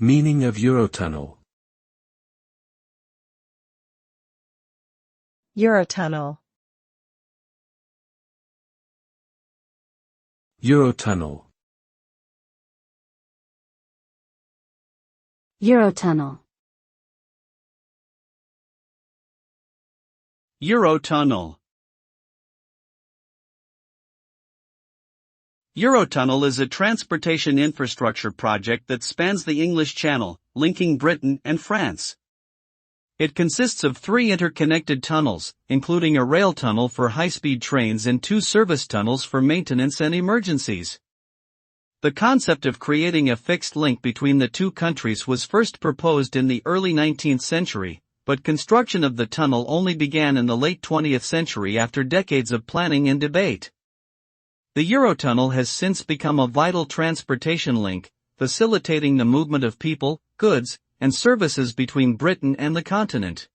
Meaning of Eurotunnel. Eurotunnel. Eurotunnel. Eurotunnel. Eurotunnel. Eurotunnel is a transportation infrastructure project that spans the English Channel, linking Britain and France. It consists of 3 interconnected tunnels, including a rail tunnel for high-speed trains and 2 service tunnels for maintenance and emergencies. The concept of creating a fixed link between the 2 countries was first proposed in the early 19th century, but construction of the tunnel only began in the late 20th century after decades of planning and debate. The Eurotunnel has since become a vital transportation link, facilitating the movement of people, goods, and services between Britain and the continent.